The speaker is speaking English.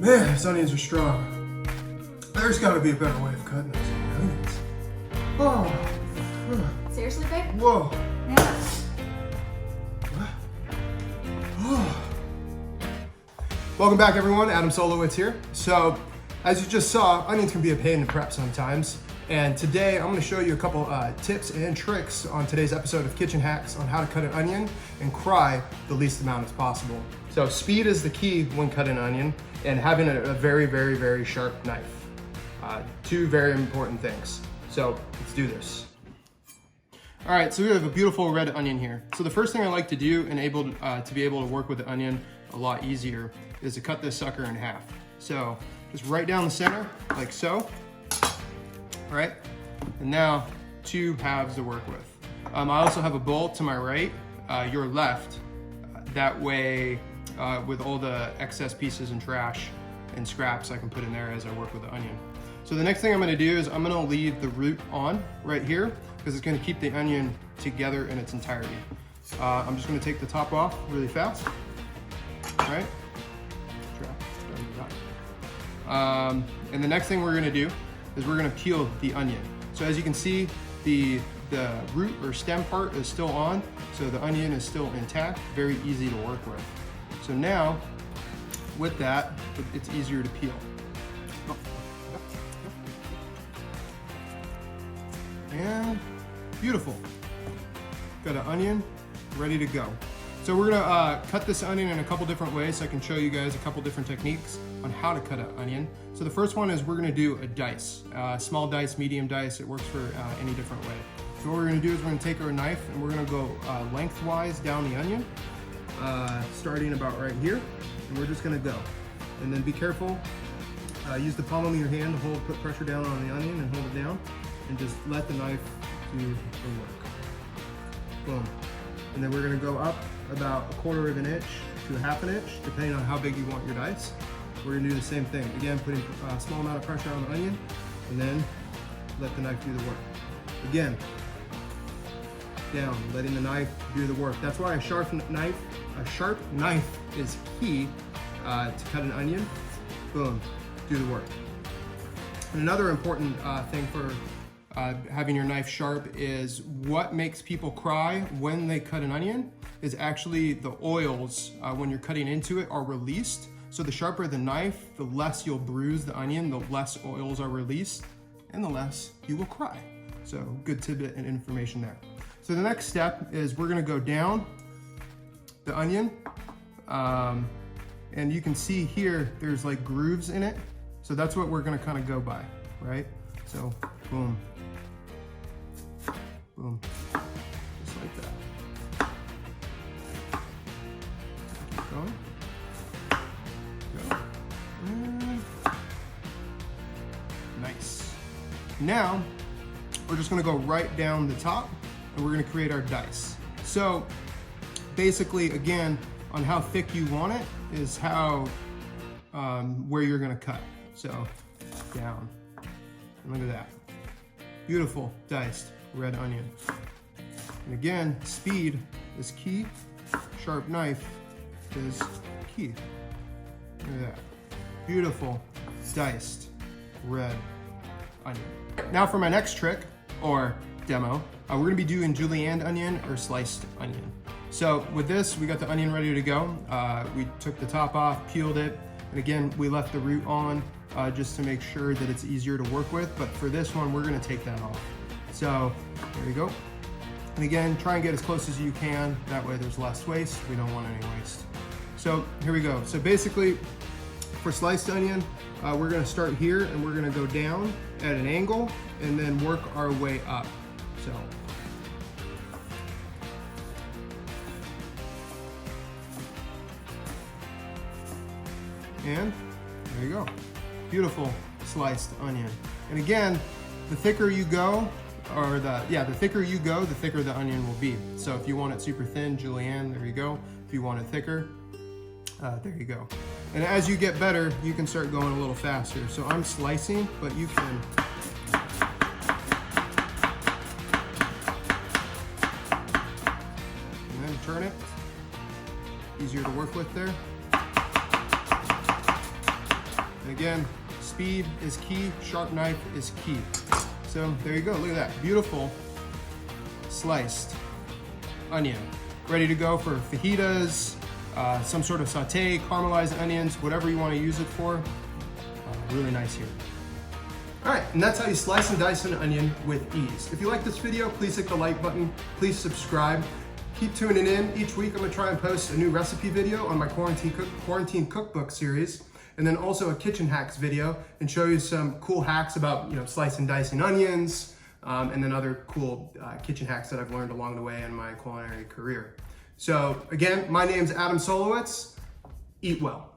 Man, these onions are strong. There's gotta be a better way of cutting those onions. Oh. Seriously, babe? Whoa. Yeah. Welcome back, everyone. Adam Solowitz here. So, as you just saw, onions can be a pain to prep sometimes. And today, I'm going to show you a couple tips and tricks on today's episode of Kitchen Hacks on how to cut an onion and cry the least amount as possible. So, speed is the key when cutting an onion, and having a very, very, very sharp knife. Two very important things. So, let's do this. All right, so we have a beautiful red onion here. So the first thing I like to do and to be able to work with the onion a lot easier is to cut this sucker in half. So just right down the center, like so. All right, and now two halves to work with. I also have a bowl to my right, your left. That way, with all the excess pieces and trash and scraps I can put in there as I work with the onion. So the next thing I'm gonna do is I'm gonna leave the root on right here because it's gonna keep the onion together in its entirety. I'm just gonna take the top off really fast. All right. And the next thing we're gonna do is we're gonna peel the onion. So as you can see, the root or stem part is still on, so the onion is still intact, very easy to work with. So now, with that, it's easier to peel. And beautiful. Got an onion ready to go. So we're gonna cut this onion in a couple different ways so I can show you guys a couple different techniques on how to cut an onion. So the first one is we're gonna do a dice. Small dice, medium dice, it works for any different way. So what we're gonna do is we're gonna take our knife and we're gonna go lengthwise down the onion, starting about right here, and we're just gonna go. And then be careful, use the palm of your hand to put pressure down on the onion and hold it down, and just let the knife do the work. Boom. And then we're gonna go up about 1/4 of an inch to 1/2 an inch, depending on how big you want your dice. We're gonna do the same thing. Again, putting a small amount of pressure on the onion, and then let the knife do the work. Again, down, letting the knife do the work. That's why a sharp knife is key to cut an onion. Boom, do the work. And another important thing for having your knife sharp is what makes people cry when they cut an onion is actually the oils when you're cutting into it are released. So the sharper the knife, the less you'll bruise the onion, the less oils are released, and the less you will cry. So good tidbit and information there. So the next step is we're gonna go down the onion, and you can see here, there's like grooves in it. So that's what we're gonna kind of go by, right? So boom, boom, just like that. Keep going. Go. And nice. Now, we're just gonna go right down the top and we're gonna create our dice. So basically, again, on how thick you want it is how, where you're gonna cut. So down, and look at that. Beautiful diced red onion. And again, speed is key. Sharp knife is key. Look at that. Beautiful diced red onion. Now for my next trick or demo, we're gonna be doing julienne onion or sliced onion. So with this, we got the onion ready to go. We took the top off, peeled it, and again, we left the root on just to make sure that it's easier to work with. But for this one, we're gonna take that off. So there you go. And again, try and get as close as you can. That way there's less waste. We don't want any waste. So here we go. So basically, for sliced onion, we're gonna start here and we're gonna go down at an angle and then work our way up. So. And there you go. Beautiful sliced onion. And again, the thicker you go, the thicker you go, the thicker the onion will be. So if you want it super thin, julienne, there you go. If you want it thicker, there you go. And as you get better, you can start going a little faster. So I'm slicing, but you can. And then turn it. Easier to work with there. And again, speed is key, sharp knife is key. So there you go, look at that. Beautiful sliced onion. Ready to go for fajitas, some sort of saute, caramelized onions, whatever you want to use it for. Really nice here. All right, and that's how you slice and dice an onion with ease. If you like this video, please hit the like button. Please subscribe. Keep tuning in. Each week I'm gonna try and post a new recipe video on my quarantine cookbook series, and then also a kitchen hacks video, and show you some cool hacks about slicing and dicing onions, and then other cool kitchen hacks that I've learned along the way in my culinary career. So again, my name's Adam Solowitz. Eat well.